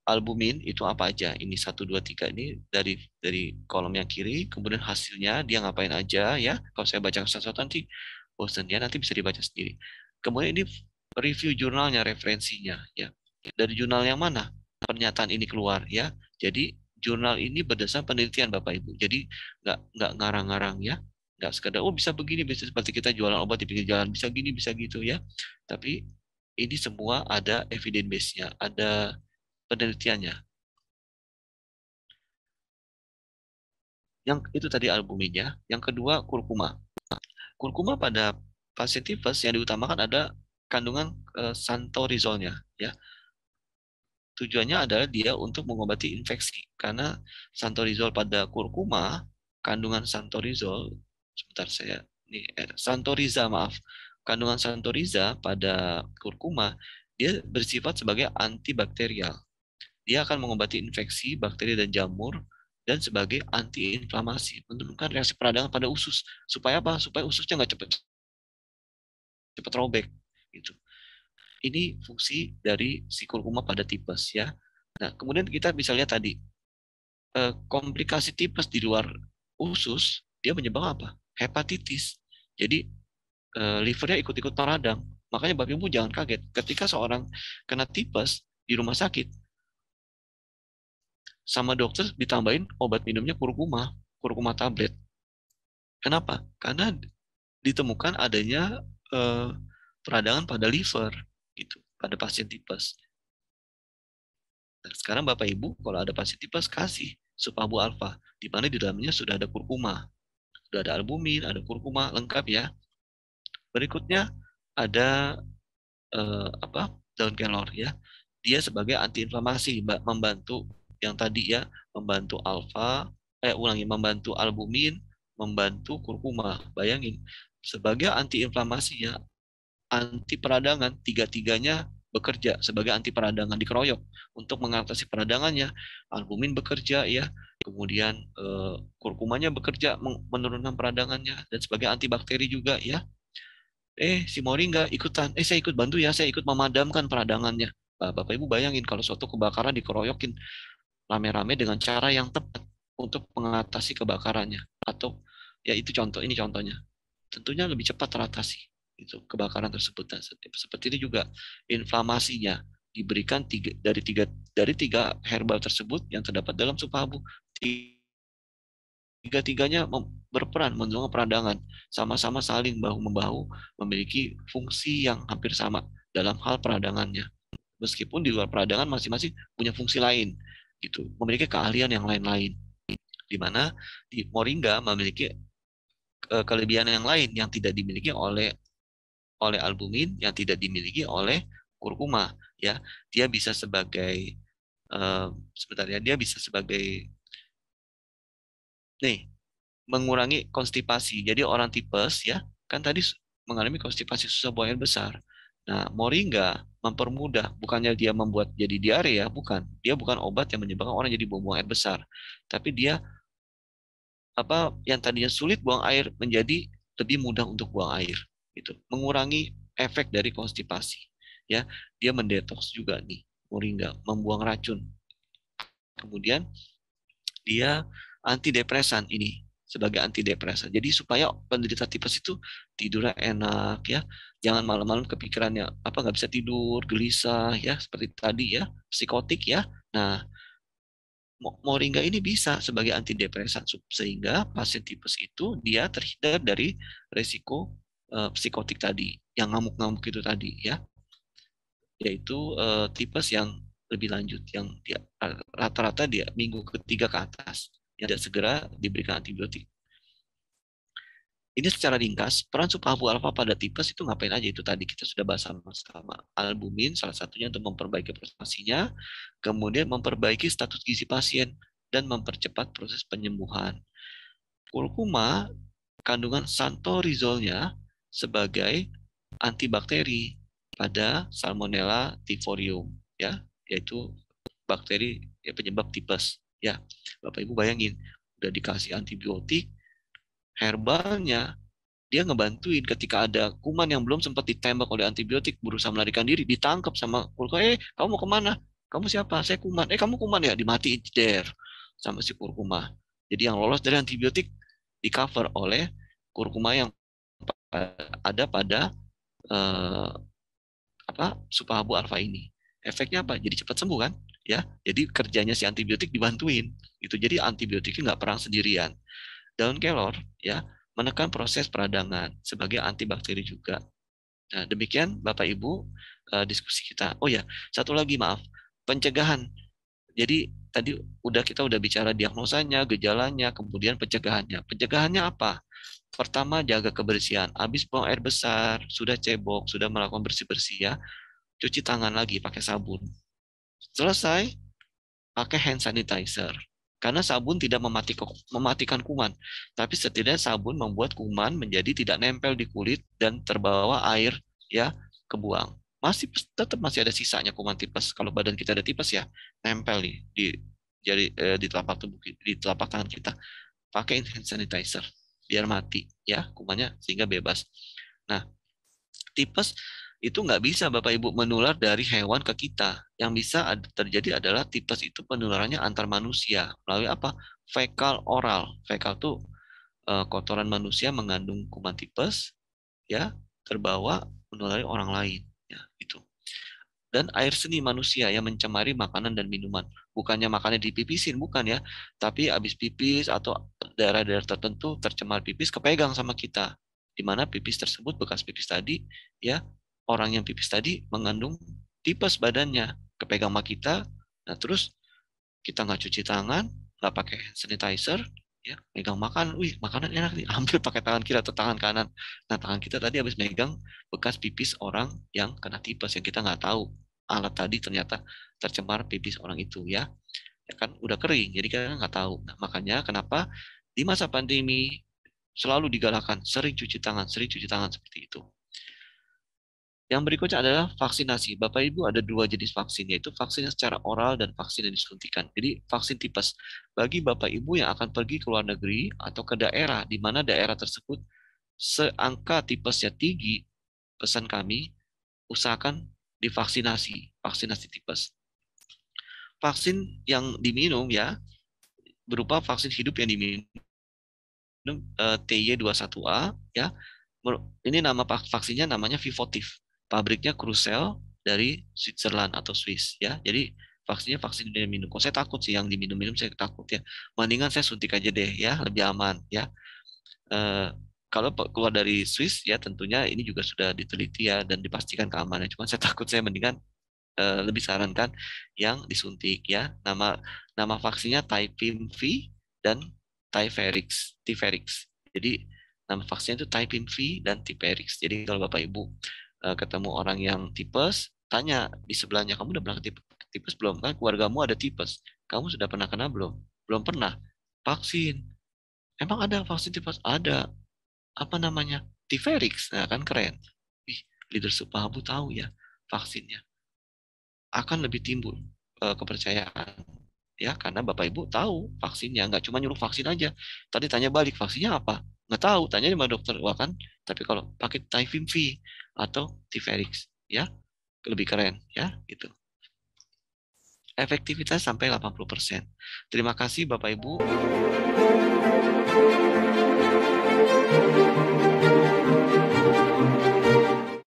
albumin itu apa aja? Ini 1, 2, 3 ini dari kolom yang kiri, kemudian hasilnya dia ngapain aja ya. Kalau saya baca satu-satu nanti bosan ya, nanti bisa dibaca sendiri. Kemudian ini review jurnalnya, referensinya ya. Dari jurnal yang mana pernyataan ini keluar ya. Jadi jurnal ini berdasarkan penelitian Bapak Ibu. Jadi nggak ngarang-ngarang ya, nggak sekedar oh bisa begini, bisa seperti kita jualan obat di pinggir jalan, bisa gini, bisa gitu ya. Tapi ini semua ada evidence base-nya, ada penelitiannya. Yang itu tadi albuminnya. Yang kedua kurkuma. Kurkuma pada pasien tipes yang diutamakan ada kandungan santorizolnya ya. Tujuannya adalah dia untuk mengobati infeksi karena santorizol pada kurkuma, kandungan santorizol, sebentar saya ini santoriza maaf, kandungan santoriza pada kurkuma dia bersifat sebagai antibakterial. Dia akan mengobati infeksi, bakteri dan jamur dan sebagai antiinflamasi, menurunkan reaksi peradangan pada usus. Supaya apa? Supaya ususnya nggak cepat robek gitu. Ini fungsi dari si kurkuma pada tipes ya. Nah, kemudian kita bisa lihat tadi komplikasi tipes di luar usus dia menyebabkan apa? Hepatitis. Jadi livernya ikut-ikut meradang. Makanya Bapak Ibu jangan kaget ketika seorang kena tipes di rumah sakit sama dokter ditambahin obat minumnya kurkuma, kurkuma tablet. Kenapa? Karena ditemukan adanya eh, peradangan pada liver gitu pada pasien tipes. Nah, sekarang Bapak Ibu kalau ada pasien tipes kasih Supabu alfa di mana di dalamnya sudah ada kurkuma, sudah ada albumin, ada kurkuma lengkap ya. Berikutnya ada daun kelor ya. Dia sebagai antiinflamasi membantu yang tadi ya, membantu alfa membantu albumin, membantu kurkuma. Bayangin sebagai antiinflamasi ya, anti peradangan, tiga-tiganya bekerja sebagai anti peradangan dikeroyok untuk mengatasi peradangannya. Albumin bekerja ya, kemudian kurkumanya bekerja menurunkan peradangannya dan sebagai antibakteri juga ya. Si Moringa ikutan, saya ikut bantu ya, saya ikut memadamkan peradangannya. Bapak Ibu bayangin kalau suatu kebakaran dikeroyokin rame-rame dengan cara yang tepat untuk mengatasi kebakarannya. Atau ya itu contoh, ini contohnya. Tentunya lebih cepat teratasi itu kebakaran tersebut. Dan seperti ini juga inflamasinya diberikan dari tiga herbal tersebut yang terdapat dalam Supabu. Tiga-tiganya berperan mendorong peradangan, sama-sama saling bahu-membahu, memiliki fungsi yang hampir sama dalam hal peradangannya. Meskipun di luar peradangan masing-masing punya fungsi lain, gitu, memiliki keahlian yang lain-lain. Di mana di moringa memiliki kelebihan yang lain yang tidak dimiliki oleh albumin, yang tidak dimiliki oleh kurkuma. Ya, dia bisa sebagai sebentar ya, dia bisa sebagai nih mengurangi konstipasi. Jadi orang tipes ya, kan tadi mengalami konstipasi susah buang air besar. Nah, moringa mempermudah, bukannya dia membuat jadi diare ya, bukan. Dia bukan obat yang menyebabkan orang jadi buang air besar. Tapi dia yang tadinya sulit buang air menjadi lebih mudah untuk buang air. Gitu. Mengurangi efek dari konstipasi. Ya, dia mendetoks juga nih moringa, membuang racun. Kemudian dia antidepresan ini sebagai antidepresan. Jadi supaya penderita tipes itu tidurnya enak ya, jangan malam-malam kepikirannya apa nggak bisa tidur, gelisah ya seperti tadi ya, psikotik ya. Nah, moringa ini bisa sebagai antidepresan sehingga pasien tipes itu dia terhindar dari resiko psikotik tadi, yang ngamuk-ngamuk itu tadi ya, yaitu tipes yang lebih lanjut yang dia rata-rata dia minggu ketiga ke atas yang tidak segera diberikan antibiotik. Ini secara ringkas, peran Supabu alfa pada tipes itu ngapain aja itu tadi kita sudah bahas sama-sama. Albumin salah satunya untuk memperbaiki prestasinya, kemudian memperbaiki status gizi pasien dan mempercepat proses penyembuhan. Kurkuma kandungan santorizolnya sebagai antibakteri pada Salmonella typhorium ya, yaitu bakteri penyebab tipes ya. Bapak Ibu bayangin udah dikasih antibiotik herbalnya, dia ngebantuin ketika ada kuman yang belum sempat ditembak oleh antibiotik berusaha melarikan diri, ditangkap sama kurkuma. Kamu mau kemana? Kamu siapa? Saya kuman. Kamu kuman ya? Dimatiin der sama si kurkuma. Jadi yang lolos dari antibiotik di cover oleh kurkuma yang ada pada Supabu alfa ini. Efeknya apa? Jadi cepat sembuh kan? ya. Jadi kerjanya si antibiotik dibantuin gitu. Jadi antibiotiknya nggak perang sendirian. Daun kelor ya menekan proses peradangan sebagai antibakteri juga. Nah, demikian Bapak Ibu diskusi kita. Oh ya, satu lagi maaf, pencegahan. Jadi tadi kita udah bicara diagnosanya, gejalanya, kemudian pencegahannya. Pencegahannya apa? Pertama, jaga kebersihan. Habis buang air besar, sudah cebok, sudah melakukan bersih-bersih ya, cuci tangan lagi pakai sabun. Selesai, pakai hand sanitizer. Karena sabun tidak mematikan kuman, tapi setidaknya sabun membuat kuman menjadi tidak nempel di kulit dan terbawa air ya kebuang. Tetap masih ada sisanya kuman tipes. Kalau badan kita ada tipes ya nempel nih di di telapak tubuh di telapak tangan kita. Pakai hand sanitizer biar mati ya kumannya sehingga bebas. Nah, tipes itu nggak bisa Bapak Ibu menular dari hewan ke kita. Yang bisa terjadi adalah tipes itu penularannya antar manusia melalui apa? Fekal oral. Fekal itu kotoran manusia mengandung kuman tipes, ya terbawa menulari orang lain, ya itu. Dan air seni manusia yang mencemari makanan dan minuman. Bukannya makannya dipipisin, bukan ya. Tapi habis pipis atau daerah-daerah tertentu tercemar pipis kepegang sama kita. Di mana pipis tersebut, bekas pipis tadi, ya orang yang pipis tadi mengandung tipes badannya. Kepegang sama kita, nah terus kita nggak cuci tangan, nggak pakai hand sanitizer, ya megang makan, wih makanan enak nih, ambil pakai tangan kiri atau tangan kanan. Nah tangan kita tadi habis megang bekas pipis orang yang kena tipes yang kita nggak tahu alat tadi ternyata tercemar pipis orang itu ya, ya kan udah kering jadi kita nggak tahu. Nah, makanya kenapa di masa pandemi selalu digalakan sering cuci tangan seperti itu. Yang berikutnya adalah vaksinasi. Bapak Ibu ada dua jenis vaksin, yaitu vaksin secara oral dan vaksin yang disuntikan. Jadi vaksin tipes bagi Bapak Ibu yang akan pergi ke luar negeri atau ke daerah di mana daerah tersebut seangka tipesnya tinggi, pesan kami usahakan divaksinasi, vaksinasi tipes. Vaksin yang diminum ya berupa vaksin hidup yang diminum TY21A ya. Ini nama vaksinnya namanya Vivotif. Pabriknya Krusell dari Switzerland atau Swiss ya. Jadi vaksinnya vaksin yang minum. Kok saya takut sih yang diminum-minum saya takut ya. Mendingan saya suntik aja deh ya, lebih aman ya. Eh, kalau keluar dari Swiss ya tentunya ini juga sudah diteliti ya dan dipastikan keamanannya. Cuma saya takut saya mendingan lebih sarankan yang disuntik ya. Nama nama vaksinnya Typhim V dan Tyverix. Tyverix. Jadi nama vaksinnya itu Typhim V dan Tyverix. Jadi kalau Bapak Ibu ketemu orang yang tipes, tanya di sebelahnya, kamu udah pernah tipes belum? Kan keluargamu ada tipes. Kamu sudah pernah kena belum? Belum pernah. Vaksin. Emang ada vaksin tipes? Ada. Apa namanya? Tyverix. Nah, kan keren. Wih, leadership Pahabu tahu ya vaksinnya. Akan lebih timbul kepercayaan ya karena Bapak Ibu tahu vaksinnya, nggak cuma nyuruh vaksin aja. Tadi tanya balik vaksinnya apa, nggak tahu, tanya sama dokter. Wah kan, tapi kalau pakai Typhim V atau Tiverix ya lebih keren ya gitu. Efektivitas sampai 80%. Terima kasih Bapak Ibu.